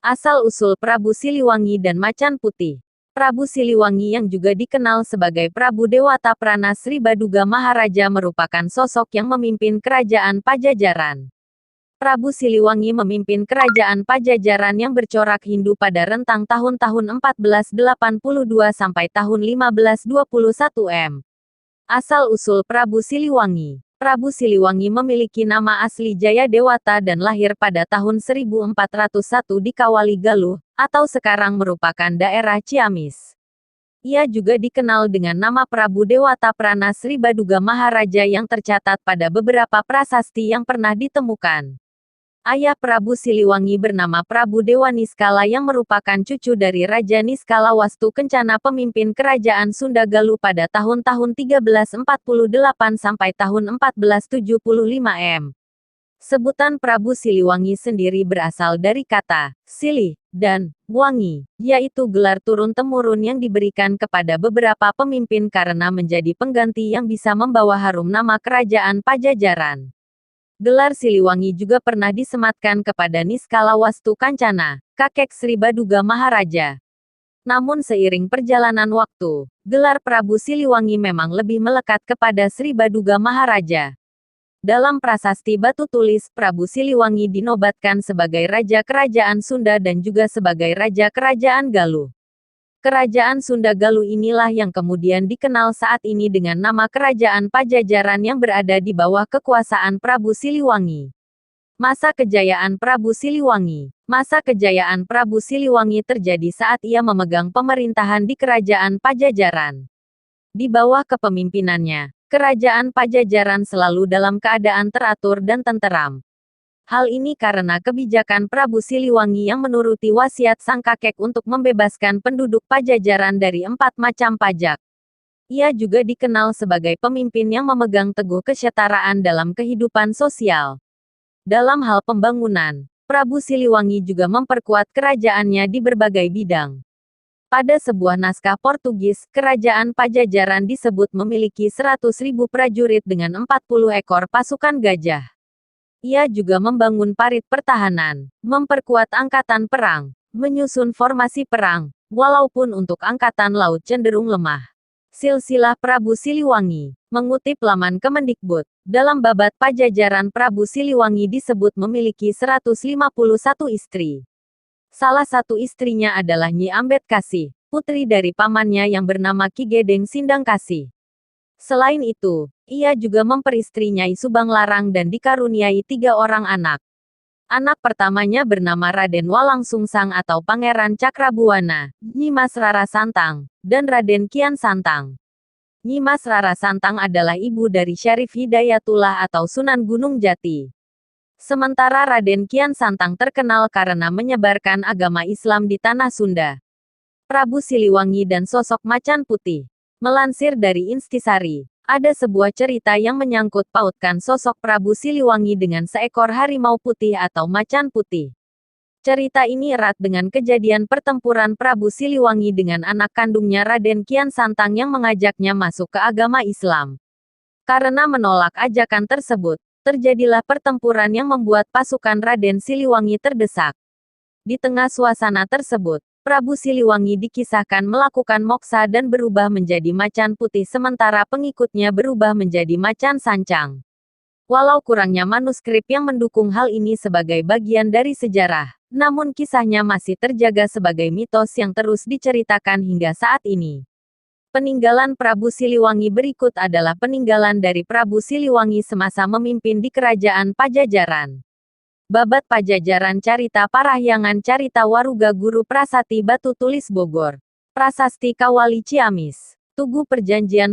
Asal-usul Prabu Siliwangi dan Macan Putih. Prabu Siliwangi yang juga dikenal sebagai Prabu Dewata Prana Sri Baduga Maharaja merupakan sosok yang memimpin kerajaan Pajajaran. Prabu Siliwangi memimpin kerajaan Pajajaran yang bercorak Hindu pada rentang tahun-tahun 1482 sampai tahun 1521 M. Asal-usul Prabu Siliwangi. Prabu Siliwangi memiliki nama asli Jaya Dewata dan lahir pada tahun 1401 di Kawali Galuh, atau sekarang merupakan daerah Ciamis. Ia juga dikenal dengan nama Prabu Dewata Prana Sri Baduga Maharaja yang tercatat pada beberapa prasasti yang pernah ditemukan. Ayah Prabu Siliwangi bernama Prabu Dewa Niskala yang merupakan cucu dari Raja Niskala Wastu Kencana pemimpin kerajaan Sunda Galuh pada tahun-tahun 1348 sampai tahun 1475 M. Sebutan Prabu Siliwangi sendiri berasal dari kata silih dan wangi, yaitu gelar turun-temurun yang diberikan kepada beberapa pemimpin karena menjadi pengganti yang bisa membawa harum nama kerajaan Pajajaran. Gelar Siliwangi juga pernah disematkan kepada Niskala Wastu Kancana, kakek Sri Baduga Maharaja. Namun seiring perjalanan waktu, gelar Prabu Siliwangi memang lebih melekat kepada Sri Baduga Maharaja. Dalam prasasti batu tulis, Prabu Siliwangi dinobatkan sebagai Raja Kerajaan Sunda dan juga sebagai Raja Kerajaan Galuh. Kerajaan Sunda Galuh inilah yang kemudian dikenal saat ini dengan nama Kerajaan Pajajaran yang berada di bawah kekuasaan Prabu Siliwangi. Masa kejayaan Prabu Siliwangi. Masa kejayaan Prabu Siliwangi terjadi saat ia memegang pemerintahan di Kerajaan Pajajaran. Di bawah kepemimpinannya, Kerajaan Pajajaran selalu dalam keadaan teratur dan tenteram. Hal ini karena kebijakan Prabu Siliwangi yang menuruti wasiat sang kakek untuk membebaskan penduduk Pajajaran dari 4 macam pajak. Ia juga dikenal sebagai pemimpin yang memegang teguh kesetaraan dalam kehidupan sosial. Dalam hal pembangunan, Prabu Siliwangi juga memperkuat kerajaannya di berbagai bidang. Pada sebuah naskah Portugis, Kerajaan Pajajaran disebut memiliki 100.000 prajurit dengan 40 ekor pasukan gajah. Ia juga membangun parit pertahanan, memperkuat angkatan perang, menyusun formasi perang, walaupun untuk angkatan laut cenderung lemah. Silsilah Prabu Siliwangi. Mengutip laman Kemendikbud, dalam babat Pajajaran Prabu Siliwangi disebut memiliki 151 istri. Salah satu istrinya adalah Nyi Ambedkasih, putri dari pamannya yang bernama Ki Gedeng Sindangkasih. Selain itu, ia juga memperistri Nyai Subang Larang dan dikaruniai 3 orang anak. Anak pertamanya bernama Raden Walang Sungsang atau Pangeran Cakrabuana, Nyimas Rara Santang, dan Raden Kian Santang. Nyimas Rara Santang adalah ibu dari Syarif Hidayatullah atau Sunan Gunung Jati. Sementara Raden Kian Santang terkenal karena menyebarkan agama Islam di tanah Sunda. Prabu Siliwangi dan sosok Macan Putih. Melansir dari Instisari, ada sebuah cerita yang menyangkut pautkan sosok Prabu Siliwangi dengan seekor harimau putih atau macan putih. Cerita ini erat dengan kejadian pertempuran Prabu Siliwangi dengan anak kandungnya Raden Kian Santang yang mengajaknya masuk ke agama Islam. Karena menolak ajakan tersebut, terjadilah pertempuran yang membuat pasukan Raden Siliwangi terdesak. Di tengah suasana tersebut, Prabu Siliwangi dikisahkan melakukan moksa dan berubah menjadi macan putih sementara pengikutnya berubah menjadi macan sancang. Walau kurangnya manuskrip yang mendukung hal ini sebagai bagian dari sejarah, namun kisahnya masih terjaga sebagai mitos yang terus diceritakan hingga saat ini. Peninggalan Prabu Siliwangi berikut adalah peninggalan dari Prabu Siliwangi semasa memimpin di Kerajaan Pajajaran. Babat Pajajaran Carita Parahyangan Carita Waruga Guru Prasati Batu Tulis Bogor. Prasasti Kawali Ciamis. Tugu Perjanjian